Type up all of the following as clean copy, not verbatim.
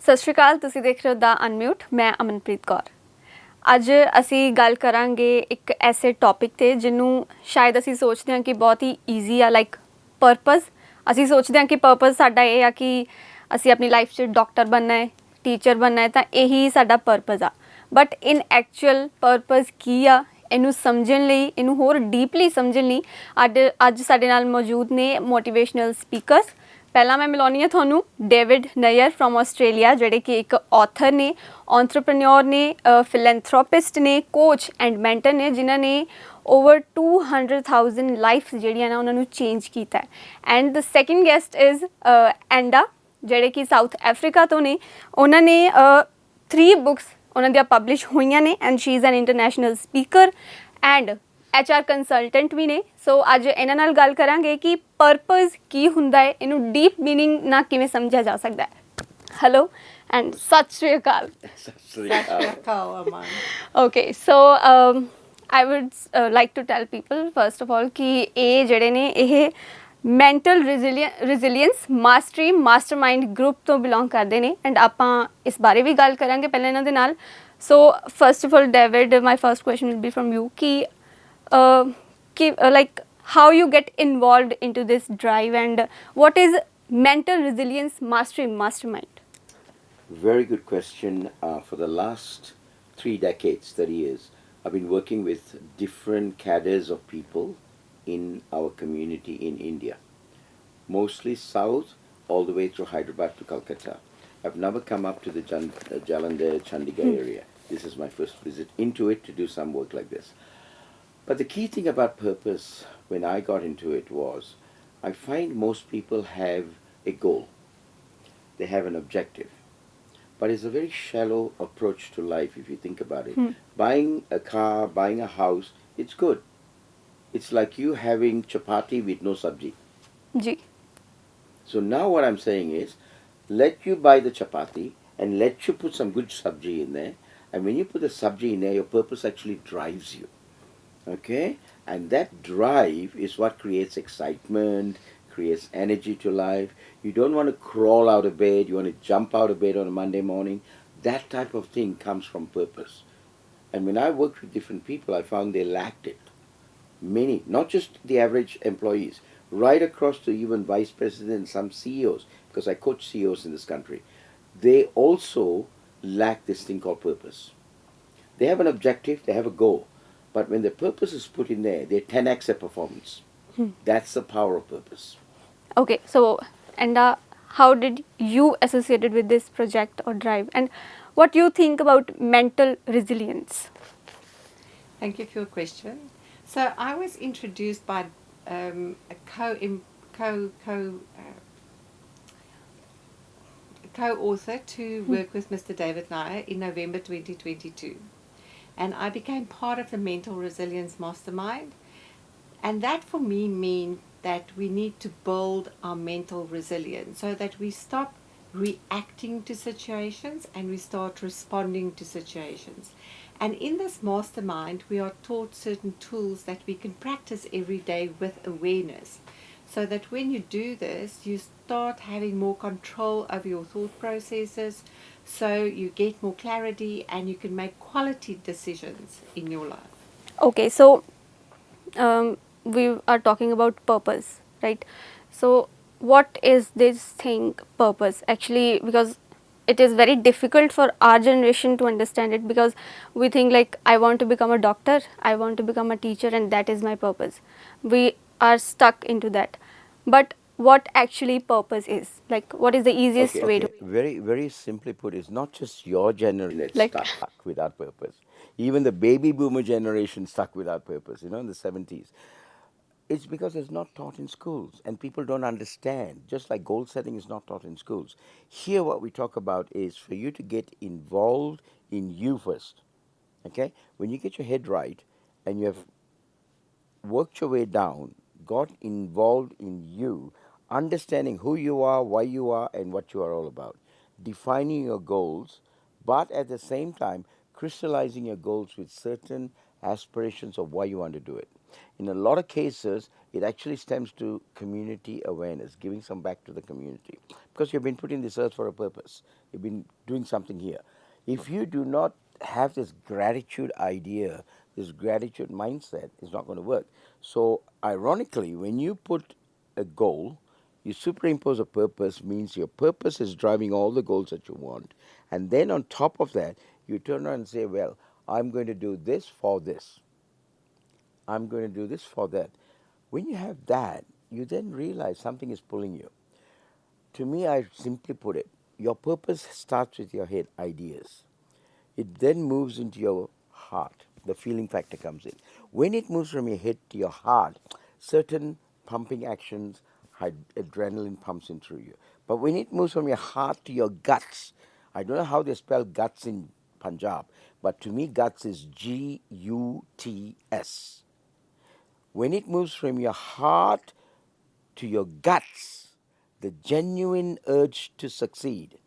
ਸਤਿ ਸ਼੍ਰੀ ਅਕਾਲ, ਤੁਸੀਂ ਦੇਖ ਰਹੇ ਹੋ ਦਾ ਅਨਮਿਊਟ। ਮੈਂ ਅਮਨਪ੍ਰੀਤ ਕੌਰ। ਅੱਜ ਅਸੀਂ ਗੱਲ ਕਰਾਂਗੇ ਇੱਕ ਐਸੇ ਟੌਪਿਕ 'ਤੇ ਜਿਹਨੂੰ ਸ਼ਾਇਦ ਅਸੀਂ ਸੋਚਦੇ ਹਾਂ ਕਿ ਬਹੁਤ ਹੀ ਈਜ਼ੀ ਆ, ਲਾਈਕ ਪਰਪਸ। ਅਸੀਂ ਸੋਚਦੇ ਹਾਂ ਕਿ ਪਰਪਸ ਸਾਡਾ ਇਹ ਆ ਕਿ ਅਸੀਂ ਆਪਣੀ ਲਾਈਫ 'ਚ ਡਾਕਟਰ ਬਣਨਾ ਹੈ, ਟੀਚਰ ਬਣਨਾ ਹੈ, ਤਾਂ ਇਹੀ ਸਾਡਾ ਪਰਪਸ ਆ। ਬਟ ਇਨ ਐਕਚੁਅਲ ਪਰਪਸ ਕੀ ਆ, ਇਹਨੂੰ ਸਮਝਣ ਲਈ, ਇਹਨੂੰ ਹੋਰ ਡੀਪਲੀ ਸਮਝਣ ਲਈ ਅੱਜ ਸਾਡੇ ਨਾਲ ਮੌਜੂਦ ਨੇ ਮੋਟੀਵੇਸ਼ਨਲ ਸਪੀਕਰਸ। ਪਹਿਲਾਂ ਮੈਂ ਮਿਲਾਉਂਦੀ ਹਾਂ ਤੁਹਾਨੂੰ ਡੇਵਿਡ ਨਈਅਰ ਫਰੋਮ ਆਸਟ੍ਰੇਲੀਆ, ਜਿਹੜੇ ਕਿ ਇੱਕ ਆਥਰ ਨੇ, ਐਂਟਰਪ੍ਰੇਨਿਓਰ ਨੇ, ਫਿਲੈਂਥਰੋਪਿਸਟ ਨੇ, ਕੋਚ ਐਂਡ ਮੈਂਟਰ ਨੇ, ਜਿਨ੍ਹਾਂ ਨੇ ਓਵਰ 200,000 ਲਾਈਫ ਜਿਹੜੀਆਂ ਨਾ ਉਹਨਾਂ ਨੂੰ ਚੇਂਜ ਕੀਤਾ ਹੈ। And the second guest is ਐਂਡਾ, ਜਿਹੜੇ ਕਿ ਸਾਊਥ ਅਫਰੀਕਾ ਤੋਂ ਨੇ। ਉਹਨਾਂ ਨੇ 3 ਬੁੱਕਸ ਉਹਨਾਂ ਦੀਆਂ ਪਬਲਿਸ਼ ਹੋਈਆਂ ਨੇ and she is an international speaker and HR consultant ਵੀ ਨੇ। ਸੋ ਅੱਜ ਇਹਨਾਂ ਨਾਲ ਗੱਲ ਕਰਾਂਗੇ ਕਿ ਪਰਪਸ ਕੀ ਹੁੰਦਾ ਹੈ, ਇਹਨੂੰ ਡੀਪ ਮੀਨਿੰਗ ਨਾਲ ਕਿਵੇਂ ਸਮਝਿਆ ਜਾ ਸਕਦਾ ਹੈ। ਹੈਲੋ ਐਂਡ ਸਤਿ ਸ਼੍ਰੀ ਅਕਾਲ। Okay, so I would like to tell people first of all ਕਿ ਇਹ ਜਿਹੜੇ ਨੇ ਇਹ mental resilience mastery mastermind group ਤੋਂ ਬਿਲੋਂਗ ਕਰਦੇ ਨੇ ਐਂਡ ਆਪਾਂ ਇਸ ਬਾਰੇ ਵੀ ਗੱਲ ਕਰਾਂਗੇ ਪਹਿਲਾਂ ਇਹਨਾਂ ਦੇ ਨਾਲ। So first of all David, my first question will be from you ਕਿ like how you get involved into this drive and what is mental resilience mastermind? Very good question. For the last 3 decades, 30 years, I've been working with different cadres of people in our community in India, mostly south all the way through Hyderabad to Calcutta. I've never come up to the Jalandhar Chandigarh area. This is my first visit into it to do some work like this. But the key thing about purpose when I got into it was I find most people have a goal. They have an objective. But it's a very shallow approach to life if you think about it. Buying a car, buying a house, it's good. It's like you having chapati with no sabji. Ji. So now what I'm saying is, let you buy the chapati and let you put some good sabji in there. And when you put the sabji in there, your purpose actually drives you. Okay? And that drive is what creates excitement, creates energy to life. You don't want to crawl out of bed, you want to jump out of bed on a Monday morning. That type of thing comes from purpose. And when I worked with different people, I found they lacked it. Many, not just the average employees, right across to even vice presidents, some CEOs, because I coach CEOs in this country, they also lack this thing called purpose. They have an objective, they have a goal. But when the purpose is put in there, they 10x their performance. That's the power of purpose. Okay, so and how did you associated with this project or drive, and what do you think about mental resilience? Thank you for your question. So I was introduced by a co-author to work with Mr. David Nyer in November 2022. And I became part of the Mental Resilience Mastermind. And that for me means that we need to build our mental resilience so that we stop reacting to situations and we start responding to situations. And in this mastermind, we are taught certain tools that we can practice every day with awareness. So that when you do this, you start having more control over your thought processes, so you get more clarity and you can make quality decisions in your life. Okay, so we are talking about purpose, right? So what is this thing purpose actually? Because it is very difficult for our generation to understand it, because we think like I want to become a doctor, I want to become a teacher, and that is my purpose. We are stuck into that. But what actually purpose is, like what is the easiest way to Very, very simply put, it's not just your generation that's Like- stuck without purpose. Even the baby boomer generation stuck without purpose, in the 70s. It's because it's not taught in schools and people don't understand. Just like goal setting is not taught in schools. Here, what we talk about is for you to get involved in you first. Okay? When you get your head right and you have worked your way down, got involved in you, understanding who you are, why you are, and what you are all about, defining your goals, but at the same time, crystallizing your goals with certain aspirations of why you want to do it. In a lot of cases, it actually stems to community awareness, giving some back to the community. Because you've been put in this earth for a purpose. You've been doing something here. If you do not have this gratitude idea, this gratitude mindset, it's not going to work. So, ironically, when you put a goal, you superimpose a purpose, means your purpose is driving all the goals that you want. And then on top of that, you turn around and say, well, I'm going to do this for this. I'm going to do this for that. When you have that, you then realize something is pulling you. To me, I simply put it, your purpose starts with your head, ideas. It then moves into your heart. The feeling factor comes in. When it moves from your head to your heart, certain pumping actions, adrenaline pumps in through you. But when it moves from your heart to your guts, I don't know how they spell guts in Punjab, but to me, guts is Guts. When it moves from your heart to your guts, the genuine urge to succeed.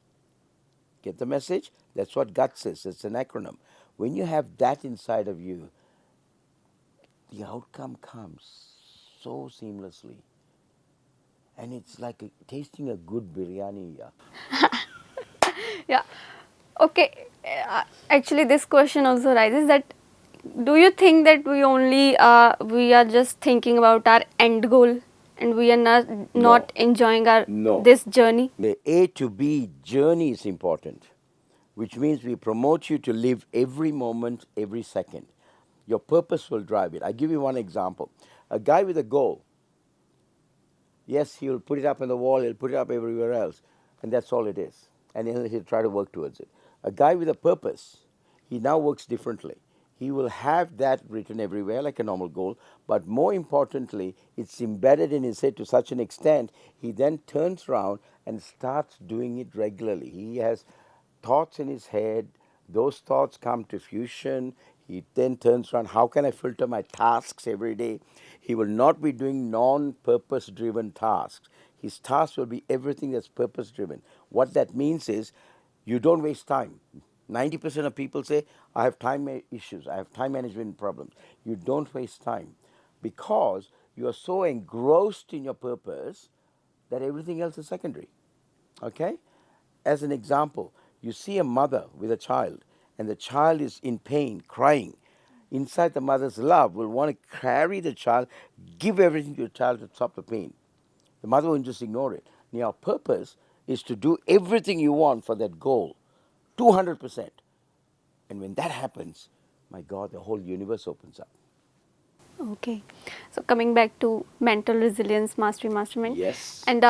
Get the message? That's what guts is. It's an acronym. When you have that inside of you, the outcome comes so seamlessly. And it's like tasting a good biryani. Yeah. Yeah. Okay. Actually, this question also rises that do you think that we are just thinking about our end goal and we are not enjoying our this journey? The A to B journey is important, which means we promote you to live every moment, every second. Your purpose will drive it. I give you one example. A guy with a goal, yes, he'll put it up on the wall, he'll put it up everywhere else, and that's all it is. And he'll try to work towards it. A guy with a purpose, he now works differently. He will have that written everywhere like a normal goal, but more importantly, it's embedded in his head to such an extent, he then turns around and starts doing it regularly. He has thoughts in his head, those thoughts come to fruition. He then turns around, how can I filter my tasks every day? He will not be doing non-purpose driven tasks. His tasks will be everything that's purpose driven. What that means is you don't waste time. 90% of people say, I have time issues, I have time management problems. You don't waste time because you are so engrossed in your purpose that everything else is secondary. Okay? As an example, you see a mother with a child and the child is in pain, crying. Inside the mother's love will want to carry the child, give everything to the child to stop the pain. The mother won't just ignore it. Now, our purpose is to do everything you want for that goal, 200%. And when that happens, my God, the whole universe opens up. Okay. So coming back to mental resilience, mastery, mastermind. Yes. And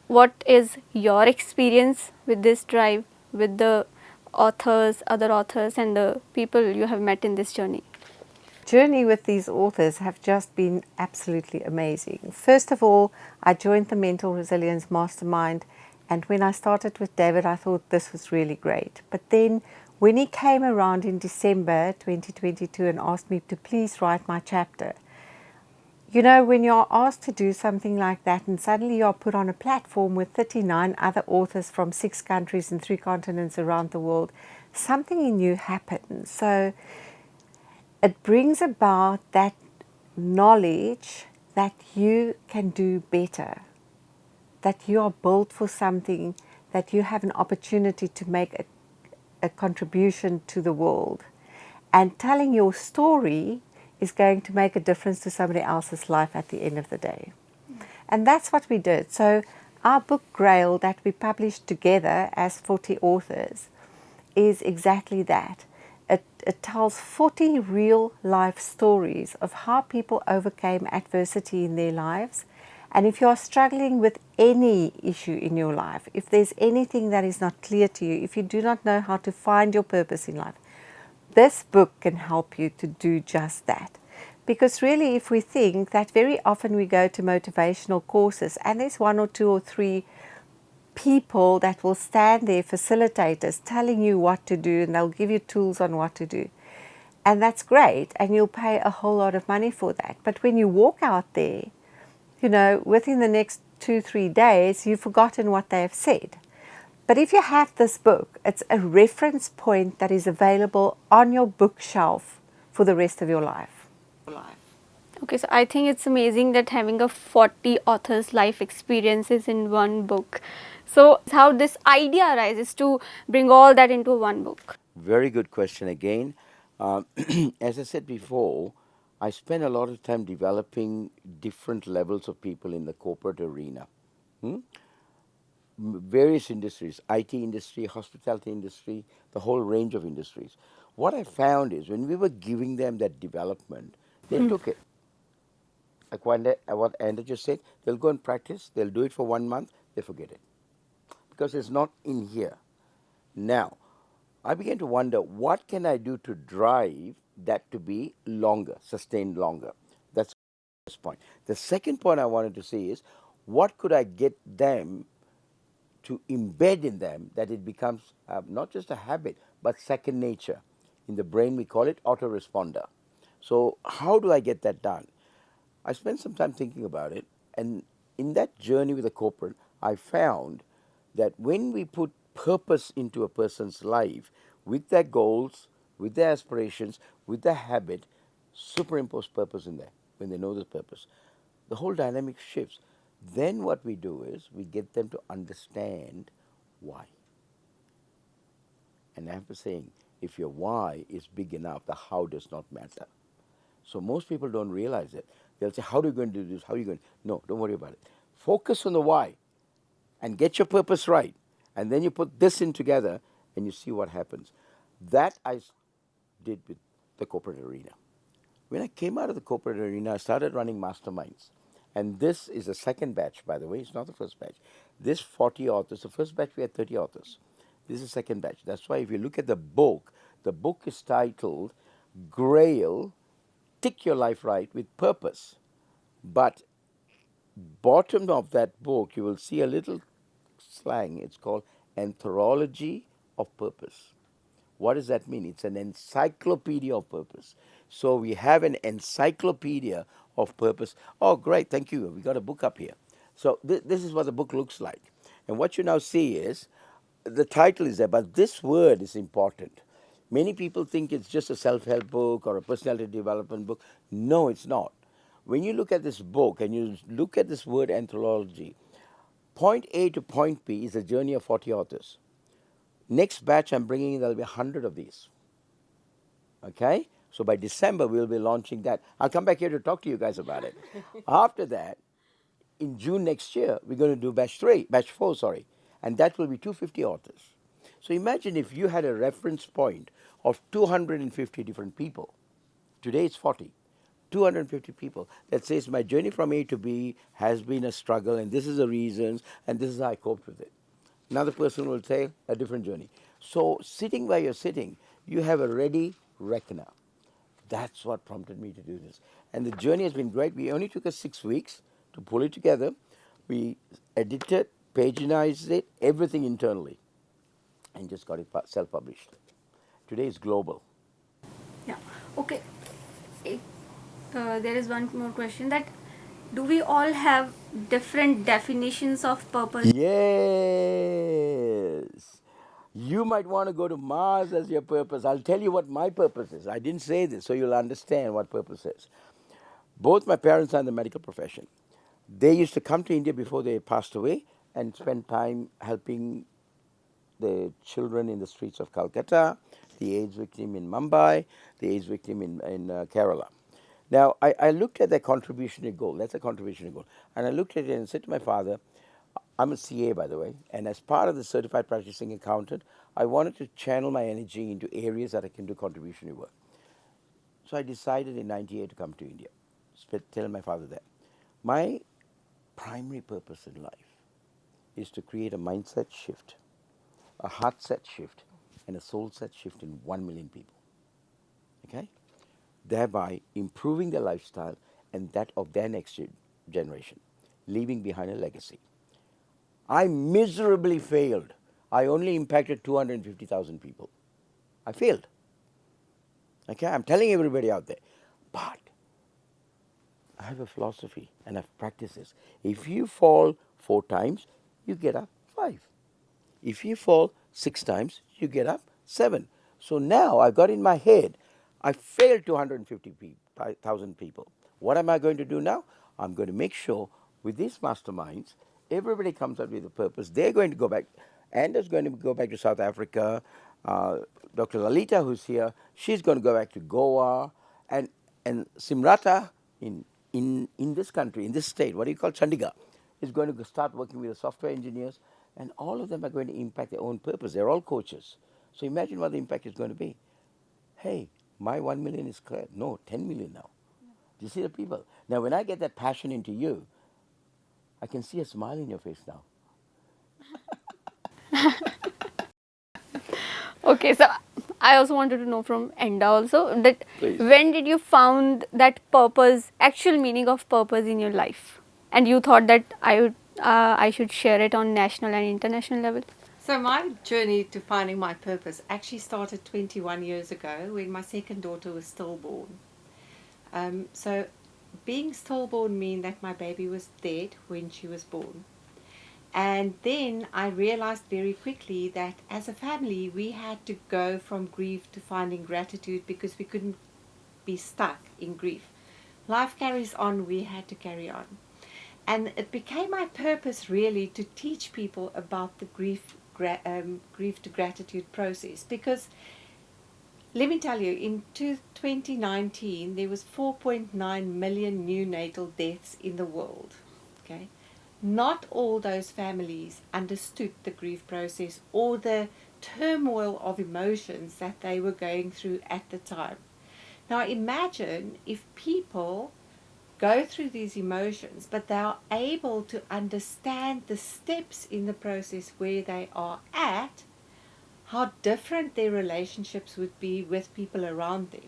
what is your experience with this drive, with the authors, other authors, and the people you have met in this journey? Journey with these authors have just been absolutely amazing. First of all, I joined the Mental Resilience Mastermind, and when I started with David, I thought this was really great. But then when he came around in December 2022 and asked me to please write my chapter, you know, when you're asked to do something like that and suddenly you're put on a platform with 39 other authors from 6 countries and 3 continents around the world, something in you happens. So it brings about that knowledge that you can do better, that you are built for something, that you have an opportunity to make a contribution to the world. And telling your story is going to make a difference to somebody else's life at the end of the day. And that's what we did. So our book GRAIL that we published together as 40 authors is exactly that. It tells 40 real life stories of how people overcame adversity in their lives. And if you're struggling with any issue in your life, if there's anything that is not clear to you, if you do not know how to find your purpose in life, this book can help you to do just that. Because really, if we think that very often we go to motivational courses and there's 1 or 2 or 3 people that will stand there, facilitators, telling you what to do, and they'll give you tools on what to do. And that's great, and you'll pay a whole lot of money for that. But when you walk out there, you know, within the next 2-3 days, you've forgotten what they have said. But if you have this book, it's a reference point that is available on your bookshelf for the rest of your life. Okay, so I think it's amazing that having a 40 authors' life experiences in one book. So, how this idea arises to bring all that into one book? Very good question again. Um, as I said before, I spend a lot of time developing different levels of people in the corporate arena. Hmm? Various industries, IT industry, hospitality industry, the whole range of industries. What I found is when we were giving them that development, they took it. Like what Andrew just said, they'll go and practice, they'll do it for 1 month, they forget it. Because it's not in here. Now, I began to wonder what can I do to drive that to be longer, sustained longer. That's the first point. The second point I wanted to see is what could I get them to embed in them that it becomes not just a habit, but second nature. In the brain, we call it autoresponder. So, how do I get that done? I spent some time thinking about it, and in that journey with the corporate, I found that when we put purpose into a person's life with their goals, with their aspirations, with their habit, superimpose purpose in there when they know the purpose, the whole dynamic shifts. Then what we do is we get them to understand why. And I have to say, if your why is big enough, the how does not matter. So most people don't realize it. They'll say, how are you going to do this? How are you going to? No, don't worry about it. Focus on the why and get your purpose right. And then you put this in together and you see what happens. That I did with the corporate arena. When I came out of the corporate arena, I started running masterminds. And this is the second batch, by the way. It's not the first batch. This 40 authors, the first batch we had 30 authors. This is the second batch. That's why if you look at the book is titled GRAIL, Tick Your Life Right with Purpose. But bottom of that book, you will see a little slang. It's called Anthology of Purpose. What does that mean? It's an encyclopedia of purpose. So we have an encyclopedia of purpose. Oh, great. Thank you. We got a book up here. So this is what the book looks like. And what you now see is the title is there, but this word is important. Many people think it's just a self-help book or a personality development book. No, it's not. When you look at this book and you look at this word anthology, point A to point B is a journey of 40 authors. Next batch I'm bringing in, there'll be 100 of these. Okay? So by December, we'll be launching that. I'll come back here to talk to you guys about it. After that, in June next year, we're going to do batch 4, sorry. And that will be 250 authors. So imagine if you had a reference point of 250 different people. Today it's 40. 250 people that says my journey from A to B has been a struggle and this is the reasons and this is how I coped with it. Another person will say a different journey. So sitting where you're sitting, you have a ready reckoner. That's what prompted me to do this. And the journey has been great. We only took us 6 weeks to pull it together. We edited, paginized it, everything internally, and just got it self-published. Today is global. Yeah. Okay. There is one more question that do we all have different definitions of purpose? Yes. You might want to go to Mars as your purpose. I'll tell you what my purpose is. I didn't say this, so you'll understand what purpose is. Both my parents are in the medical profession. They used to come to India before they passed away and spend time helping the children in the streets of Calcutta, the AIDS victim in Mumbai, the AIDS victim in Kerala. Now, I looked at their contributionary goal. That's a contributionary goal. And I looked at it and said to my father, I'm a CA, by the way, and as part of the certified practicing accountant, I wanted to channel my energy into areas that I can do contributionary work. So I decided in '98 to come to India. Tell my father that. My primary purpose in life is to create a mindset shift, a heart set shift, and a soul set shift in 1 million people. Okay? Thereby improving their lifestyle and that of their next generation, leaving behind a legacy. I miserably failed. I only impacted 250,000 people. I failed. Okay, I'm telling everybody out there. But I have a philosophy and I've practiced this. If you fall 4 times, you get up 5. If you fall 6 times, you get up 7. So now I've got in my head, I failed 250,000 people. What am I going to do now? I'm going to make sure with these masterminds, everybody comes up with a purpose. They're going to go back. Anda's going to go back to South Africa. Dr. Lalita, who's here, she's going to go back to Goa. And Simrata in this country, in this state, what do you call Chandigarh, is going to start working with the software engineers. And all of them are going to impact their own purpose. They're all coaches. So imagine what the impact is going to be. Hey, my 1 million is clear. No, 10 million now. Do you see the people? Now, when I get that passion into you, I can see a smile in your face now. Okay, so I also wanted to know from Enda also that Please. when did you found that purpose, actual meaning of purpose in your life, and you thought that I should share it on national and international level? So my journey to finding my purpose actually started 21 years ago when my second daughter was stillborn. So being stillborn means that my baby was dead when she was born. And then I realized very quickly that as a family we had to go from grief to finding gratitude because we couldn't be stuck in grief. Life carries on, we had to carry on. And it became my purpose really to teach people about the grief to gratitude process, because let me tell you, in 2019 there was 4.9 million neonatal deaths in the world. Okay, not all those families understood the grief process or the turmoil of emotions that they were going through at the time. Now imagine if people go through these emotions, but they are able to understand the steps in the process where they are at, how different their relationships would be with people around them.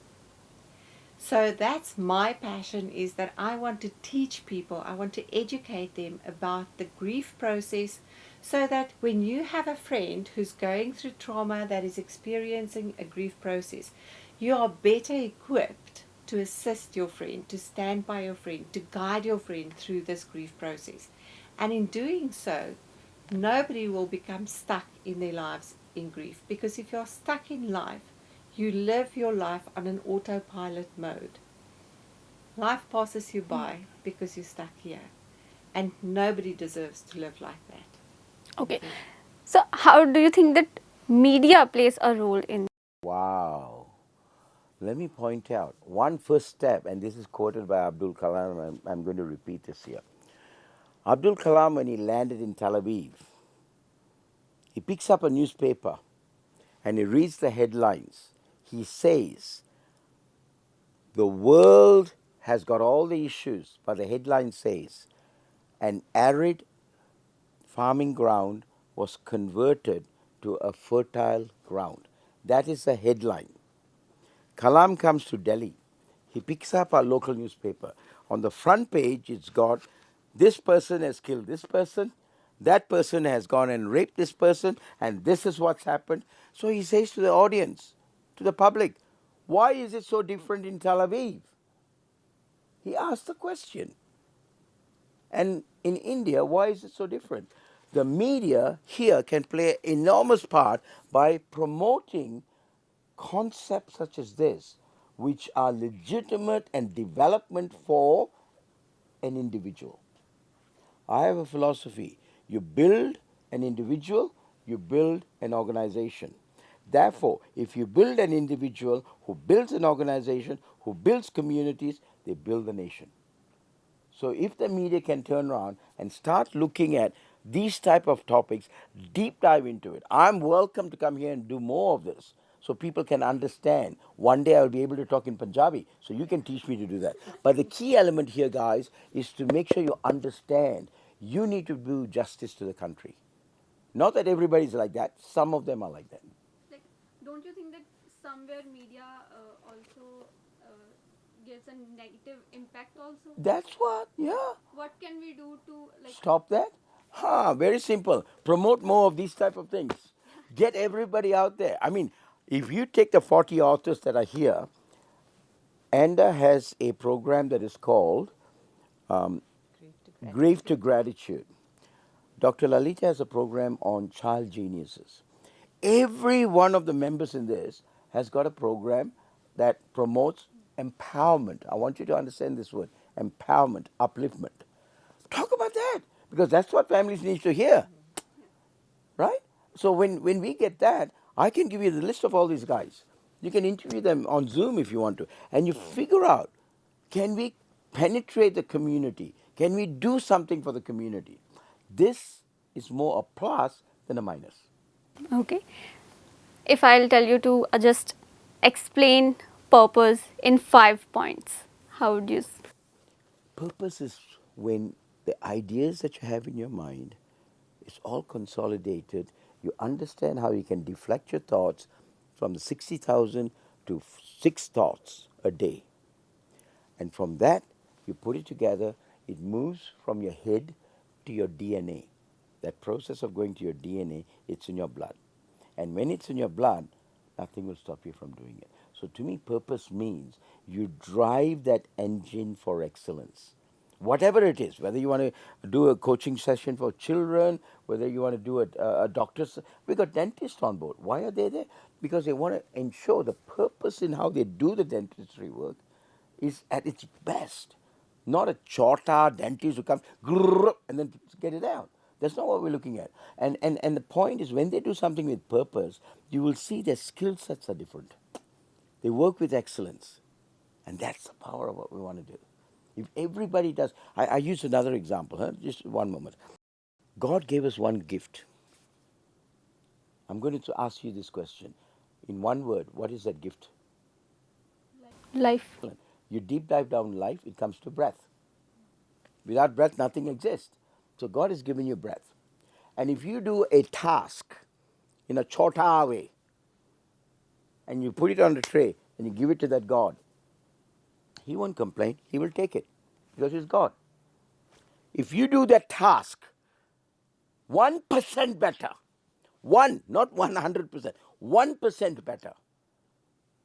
So that's my passion, is that I want to teach people, I want to educate them about the grief process, so that when you have a friend who's going through trauma, that is experiencing a grief process, you are better equipped to assist your friend, to stand by your friend, to guide your friend through this grief process. And in doing so, nobody will become stuck in their lives in grief. Because if you're stuck in life, you live your life on an autopilot mode. Life passes you by because you're stuck here. And nobody deserves to live like that. Okay, so how do you think that media plays a role in? Wow. Let me point out one first step, and this is quoted by Abdul Kalam, and I'm going to repeat this here. Abdul Kalam, when he landed in Tel Aviv, he picks up a newspaper and he reads the headlines. He says, the world has got all the issues, but the headline says, an arid farming ground was converted to a fertile ground. That is the headline. Kalam comes to Delhi. He picks up our local newspaper. On the front page, it's got, this person has killed this person, that person has gone and raped this person, and this is what's happened. So he says to the audience, to the public, why is it so different in Tel Aviv? He asked the question. And in India, why is it so different? The media here can play an enormous part by promoting concepts such as this, which are legitimate and development for an individual. I have a philosophy. You build an individual, you build an organization. Therefore, if you build an individual who builds an organization, who builds communities, they build the nation. So if the media can turn around and start looking at these type of topics, deep dive into it. I'm welcome to come here and do more of this so people can understand. One day I'll be able to talk in Punjabi, so you can teach me to do that. But the key element here, guys, is to make sure you understand you need to do justice to the country. Not that everybody's like that. Some of them are like that. Like, don't you think that somewhere media also gives a negative impact also? That's what, yeah. What can we do to like? Stop that? Very simple. Promote more of these type of things. Get everybody out there. I mean, if you take the 40 authors that are here, ANDA has a program that is called Grief to Gratitude. Dr. Lalita has a program on child geniuses. Every one of the members in this has got a program that promotes empowerment. I want you to understand this word, empowerment, upliftment. Talk about that, because that's what families need to hear, right? So when we get that, I can give you the list of all these guys. You can interview them on Zoom if you want to, and you figure out, can we penetrate the community? Can we do something for the community? This is more a plus than a minus. Okay. If I'll tell you to just explain purpose in 5 points, how would you? Purpose is when the ideas that you have in your mind is all consolidated. You understand how you can deflect your thoughts from the 60,000 to 6 thoughts a day. And from that, you put it together, it moves from your head to your DNA. That process of going to your DNA, it's in your blood. And when it's in your blood, nothing will stop you from doing it. So to me, purpose means you drive that engine for excellence. Whatever it is, whether you want to do a coaching session for children, whether you want to do a doctor's, we got dentists on board. Why are they there? Because they want to ensure the purpose in how they do the dentistry work is at its best. Not a chota dentist who comes and then get it out. That's not what we're looking at. And the point is, when they do something with purpose, you will see their skill sets are different. They work with excellence. And that's the power of what we want to do. If everybody does, I use another example, just one moment. God gave us one gift. I'm going to ask you this question. In one word, what is that gift? Life. You deep dive down life, it comes to breath. Without breath, nothing exists. So God has given you breath. And if you do a task in a chota way, and you put it on a tray, and you give it to that God, He won't complain. He will take it, because He's God. If you do that task 1% better, not 100%, 1% better,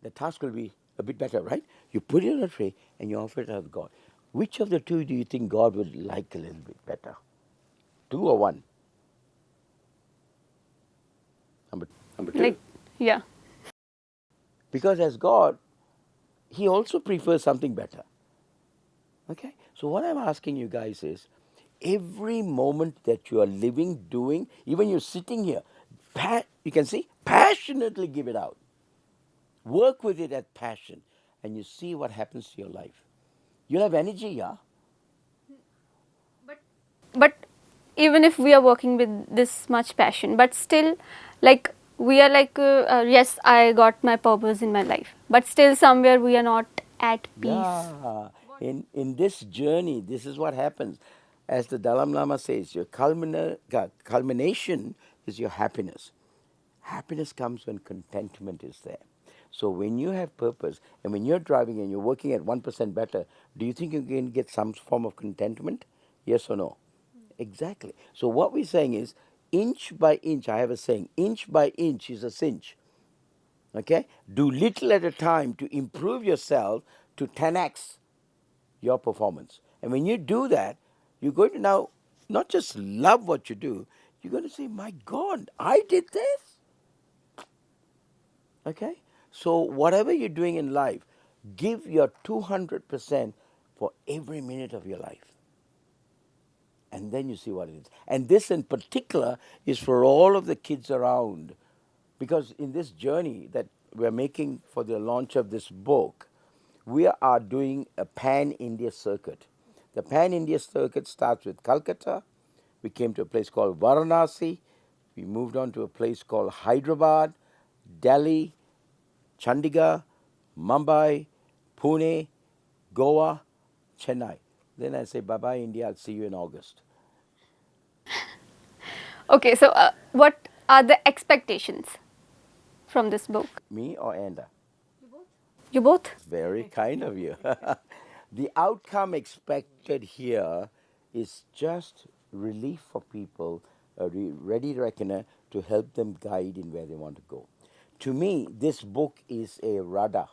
the task will be a bit better, right? You put it on a tray and you offer it to God. Which of the two do you think God would like a little bit better? 2 or 1? Number 2. Like, yeah. Because as God, He also prefers something better. Okay? So what I'm asking you guys is, every moment that you are living, doing, even you're sitting here, you can see, passionately give it out. Work with it at passion, and you see what happens to your life. You'll have energy, yeah? But even if we are working with this much passion, but still, like, we are like, yes, I got my purpose in my life, but still somewhere we are not at peace. Yeah. In this journey, this is what happens. As the Dalai Lama says, your culmination is your happiness. Happiness comes when contentment is there. So when you have purpose, and when you're driving and you're working at 1% better, do you think you can get some form of contentment? Yes or no? Exactly. So what we're saying is, inch by inch, I have a saying, inch by inch is a cinch. Okay? Do little at a time to improve yourself to 10x your performance. And when you do that, you're going to now not just love what you do, you're going to say, my God, I did this. Okay? So whatever you're doing in life, give your 200% for every minute of your life. And then you see what it is. And this in particular is for all of the kids around. Because in this journey that we're making for the launch of this book, we are doing a pan-India circuit. The pan-India circuit starts with Calcutta. We came to a place called Varanasi. We moved on to a place called Hyderabad, Delhi, Chandigarh, Mumbai, Pune, Goa, Chennai. Then I say, bye-bye, India. I'll see you in August. Okay, so what are the expectations from this book? Me or Anda? You both? Very kind of you. The outcome expected here is just relief for people, a ready reckoner to help them guide in where they want to go. To me, this book is a rudder.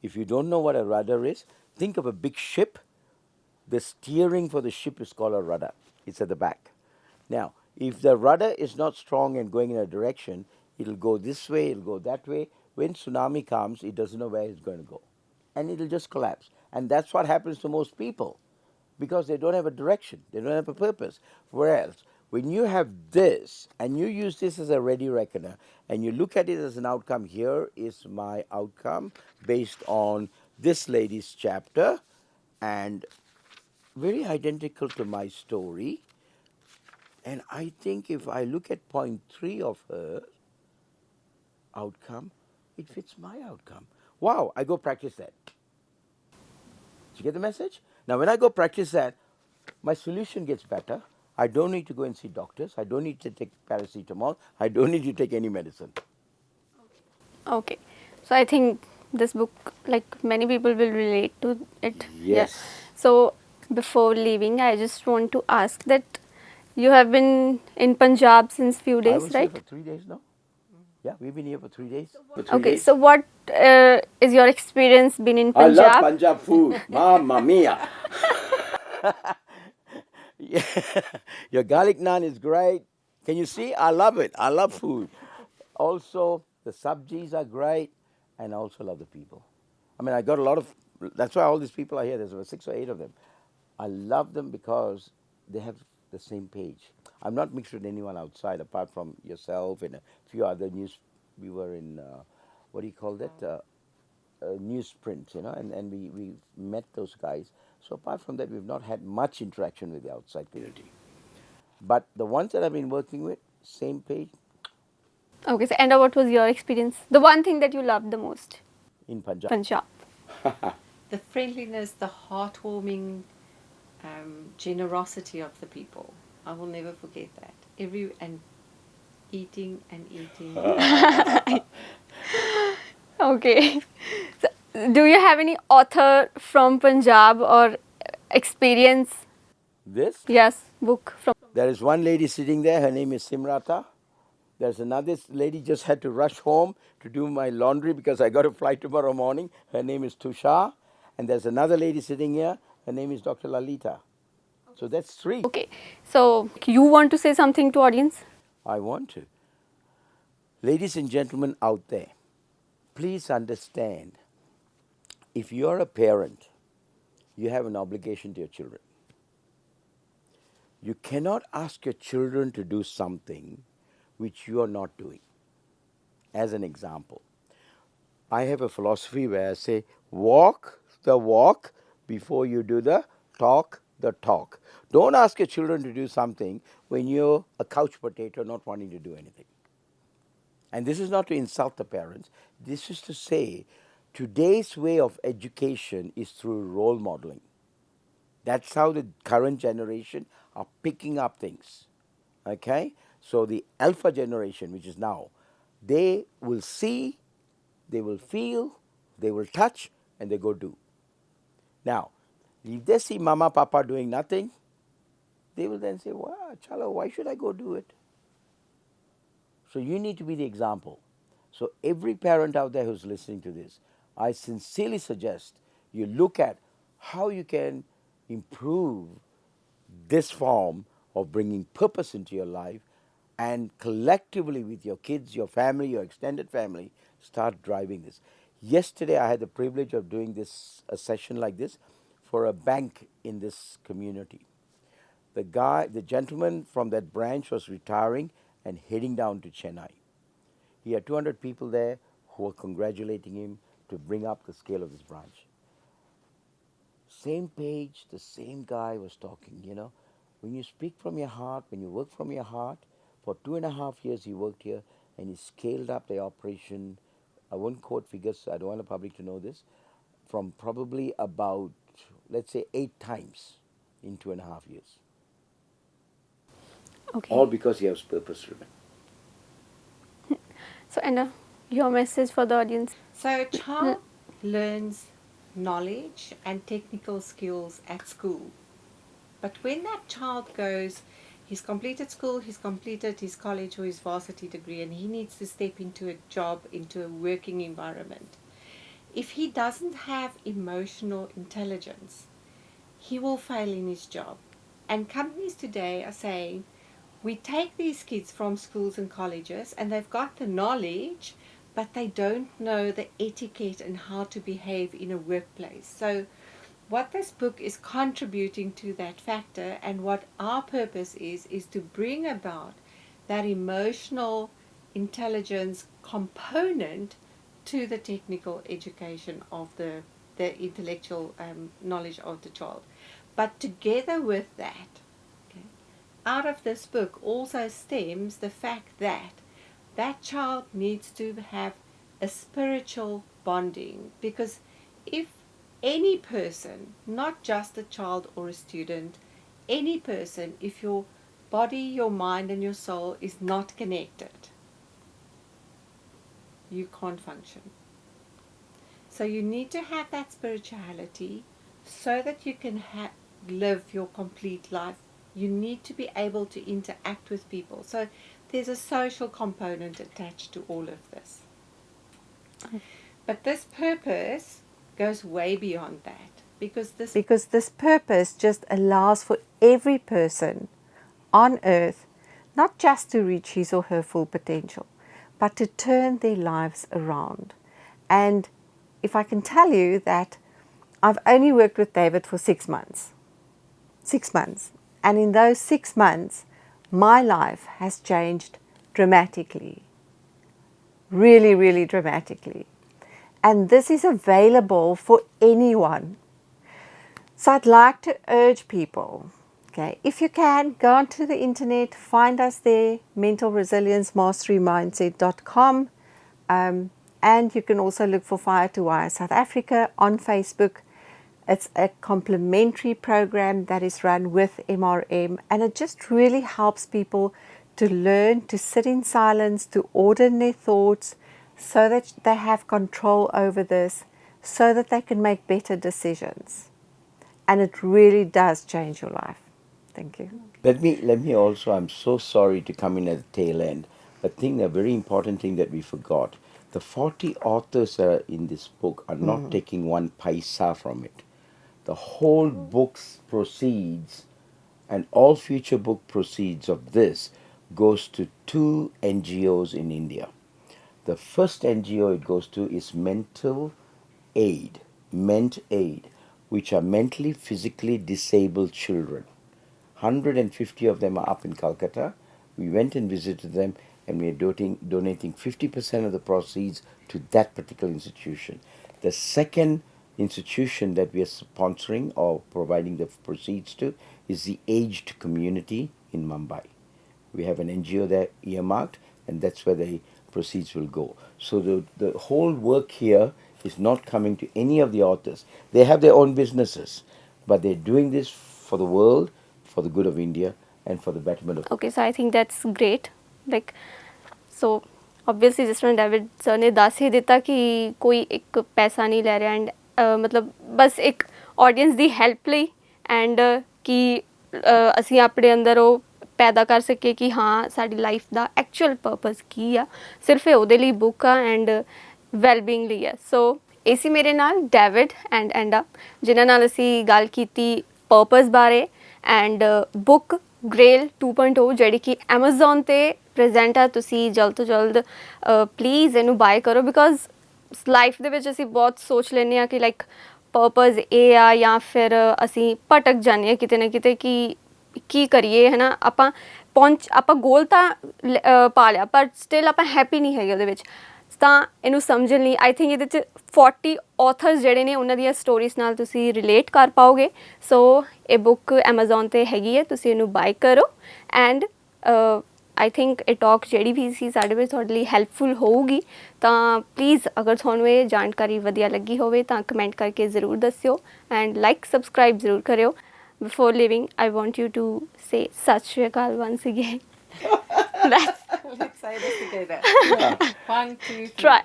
If you don't know what a rudder is, think of a big ship. The steering for the ship is called a rudder. It's at the back. Now, if the rudder is not strong and going in a direction, it'll go this way, it'll go that way. When tsunami comes, it doesn't know where it's going to go. And it'll just collapse. And that's what happens to most people because they don't have a direction, they don't have a purpose. Whereas when you have this and you use this as a ready reckoner and you look at it as an outcome, here is my outcome based on this lady's chapter and very identical to my story. And I think if I look at point 3 of her outcome, it fits my outcome. Wow, I go practice that. Did you get the message? Now, when I go practice that, my solution gets better. I don't need to go and see doctors. I don't need to take paracetamol. I don't need to take any medicine. Okay. So I think this book, like many people will relate to it. Yes. Yeah. So before leaving, I just want to ask that you have been in Punjab since few I days, was right? here for 3 days now. Yeah, we've been here for 3 days. Okay. So what is your experience been in I Punjab? love Punjab food. Mamma mia. Yeah. Your garlic naan is great. Can you see? I love it. I love food. Also, the sabjis are great, and I also love the people. I mean, I got a lot of. That's why all these people are here. There's about 6 or 8 of them. I love them because they have the same page. I'm not mixed with anyone outside apart from yourself and a few other news. We were in what do you call that? Newsprint, and we met those guys. So apart from that, we've not had much interaction with the outside community. But the ones that I've been working with, same page Okay. So and what was your experience? The one thing that you loved the most? in Punjab. Punjab. The friendliness, the heartwarming generosity of the people. I will never forget that. And eating and eating. Okay. So, do you have any author from Punjab or experience? This, Yes, book from. there is one lady sitting there. Her name is Simrata. There's another lady just had to rush home to do my laundry because I got a flight tomorrow morning. Her name is Tusha. And there's another lady sitting here. Her name is Dr. Lalita. So that's 3. Okay. So you want to say something to audience? I want to. Ladies and gentlemen out there, please understand, if you're a parent, you have an obligation to your children. You cannot ask your children to do something which you are not doing. As an example, I have a philosophy where I say, walk the walk before you do the talk. Don't ask your children to do something when you're a couch potato not wanting to do anything. And this is not to insult the parents. This is to say, today's way of education is through role modeling. That's how the current generation are picking up things. Okay? So the alpha generation, which is now, they will see, they will feel, they will touch, and they go do. Now, if they see mama, papa doing nothing, they will then say, wow, chalo, why should I go do it? So you need to be the example. So every parent out there who's listening to this, I sincerely suggest you look at how you can improve this form of bringing purpose into your life and collectively with your kids, your family, your extended family, start driving this. Yesterday I had the privilege of doing a session like this for a bank in this community. The gentleman from that branch was retiring and heading down to Chennai. He had 200 people there who were congratulating him to bring up the scale of this branch. Same page, the same guy was talking, When you speak from your heart, when you work from your heart, for 2.5 years he worked here and he scaled up the operation. I won't quote figures, I don't want the public to know this, from probably about, let's say, 8 times in 2.5 years. Okay. All because he has purpose driven. So Anna, your message for the audience. So a child learns knowledge and technical skills at school. But when that child goes, he's completed school, he's completed his college or his varsity degree, and he needs to step into a job, into a working environment. If he doesn't have emotional intelligence, he will fail in his job. And companies today are saying, we take these kids from schools and colleges and they've got the knowledge, but they don't know the etiquette and how to behave in a workplace. So what this book is contributing to that factor, and what our purpose is to bring about that emotional intelligence component to the technical education of the intellectual knowledge of the child. But together with that, okay, out of this book also stems the fact that that child needs to have a spiritual bonding, because if any person, not just a child or a student, any person, if your body, your mind and your soul is not connected, you can't function. So you need to have that spirituality so that you can live your complete life. You need to be able to interact with people. So there's a social component attached to all of this. But this purpose goes way beyond that, because this purpose just allows for every person on earth not just to reach his or her full potential, but to turn their lives around. And if I can tell you that I've only worked with David for 6 months. 6 months. And in those 6 months, my life has changed dramatically. Really, really dramatically. And this is available for anyone. So I'd like to urge people, okay, if you can, go onto the internet, find us there, mentalresiliencemastarymindset.com. And you can also look for Fire to Wire South Africa on Facebook. It's a complimentary program that is run with MRM, and it just really helps people to learn to sit in silence, to order their thoughts, so that they have control over this, so that they can make better decisions. And it really does change your life. Thank you. Let me also, I'm so sorry to come in at the tail end, but I think a very important thing that we forgot, the 40 authors that are in this book are not taking one paisa from it. The whole book's proceeds and all future book proceeds of this goes to 2 NGOs in India. The first NGO it goes to is Mental Aid, Ment Aid, which are mentally, physically disabled children. 150 of them are up in Calcutta. We went and visited them, and we are donating 50% of the proceeds to that particular institution. The second institution that we are sponsoring or providing the proceeds to is the aged community in Mumbai. We have an NGO there earmarked, and that's where the proceeds will go. So the whole work here is not coming to any of the authors. They have their own businesses, but they're doing this for the world, for the good of India, and for the betterment of... Okay, so I think that's great. Like, so obviously जिस तरह David sir ने दस ही दिता कि कोई एक पैसा नहीं ले रहा, एंड मतलब बस एक ऑडियंस ਦੀ ਹੈਲਪ ਲਈ ਐਂਡ ਕਿ ਅਸੀਂ ਆਪਣੇ ਅੰਦਰ ਉਹ ਪੈਦਾ ਕਰ ਸਕੀਏ ਕਿ ਹਾਂ ਸਾਡੀ ਲਾਈਫ ਦਾ ਐਕਚੁਅਲ ਪਰਪਸ ਕੀ ਆ, ਸਿਰਫ ਇਹ ਉਹਦੇ ਲਈ ਬੁੱਕ ਆ ਐਂਡ ਵੈਲਬੀਂਗ ਲਈ ਆ. ਸੋ ਇਹ ਸੀ ਮੇਰੇ ਨਾਲ ਡੇਵਿਡ ਐਂਡ ਐਂਡਾ, ਜਿਨ੍ਹਾਂ ਨਾਲ ਅਸੀਂ ਗੱਲ ਕੀਤੀ ਪਰਪਸ ਬਾਰੇ ਐਂਡ ਬੁੱਕ GRAIL 2.0 ਜਿਹੜੀ ਕਿ Amazon ਤੇ ਪ੍ਰੈਜ਼ੈਂਟ ਆ. ਤੁਸੀਂ ਜਲਦ ਤੋਂ ਜਲਦ ਪਲੀਜ਼ ਇਹਨੂੰ ਬਾਏ ਕਰੋ, ਬਿਕੋਜ਼ ਲਾਈਫ ਦੇ ਵਿੱਚ ਅਸੀਂ ਬਹੁਤ ਸੋਚ ਲੈਂਦੇ ਹਾਂ ਕਿ ਲਾਈਕ ਪਰਪਸ ਇਹ ਆ, ਜਾਂ ਫਿਰ ਅਸੀਂ ਭਟਕ ਜਾਂਦੇ ਹਾਂ ਕਿਤੇ ਨਾ ਕਿਤੇ ਕਿ ਕੀ ਕਰੀਏ, ਹੈ ਨਾ. ਆਪਾਂ ਗੋਲ ਤਾਂ ਪਾ ਲਿਆ, ਪਰ ਸਟਿਲ ਆਪਾਂ ਹੈਪੀ ਨਹੀਂ ਹੈਗੇ ਉਹਦੇ ਵਿੱਚ. ਤਾਂ ਇਹਨੂੰ ਸਮਝਣ ਲਈ ਆਈ ਥਿੰਕ ਇਹਦੇ 'ਚ 40 ਆਥਰਸ ਜਿਹੜੇ ਨੇ ਉਹਨਾਂ ਦੀਆਂ ਸਟੋਰੀਜ਼ ਨਾਲ ਤੁਸੀਂ ਰਿਲੇਟ ਕਰ ਪਾਓਗੇ. ਸੋ ਇਹ ਬੁੱਕ Amazon 'ਤੇ ਹੈਗੀ ਹੈ, ਤੁਸੀਂ ਇਹਨੂੰ ਬਾਏ ਕਰੋ. ਐਂਡ ਆਈ ਥਿੰਕ ਇਹ ਟਾਕ ਜਿਹੜੀ ਵੀ ਸੀ ਸਾਡੇ ਵਿੱਚ ਤੁਹਾਡੇ ਲਈ ਹੈਲਪਫੁਲ ਹੋਊਗੀ. ਤਾਂ ਪਲੀਜ਼ ਅਗਰ ਤੁਹਾਨੂੰ ਇਹ ਜਾਣਕਾਰੀ ਵਧੀਆ ਲੱਗੀ ਹੋਵੇ ਤਾਂ ਕਮੈਂਟ ਕਰਕੇ ਜ਼ਰੂਰ ਦੱਸਿਓ, ਐਂਡ ਲਾਈਕ ਸਬਸਕ੍ਰਾਈਬ ਜ਼ਰੂਰ ਕਰਿਓ. Before leaving, I want you to say Sat Shri Akal once again. Let's say this together. Yeah. 1, 2, 3. Try.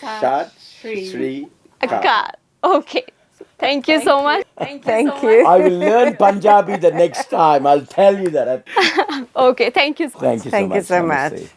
Sat Shri Akal. Okay. Thank you so much. Thank you. I will learn Punjabi the next time. I'll tell you that. Okay. Thank you so much. Thank you so much. Thank you so much. Namaste.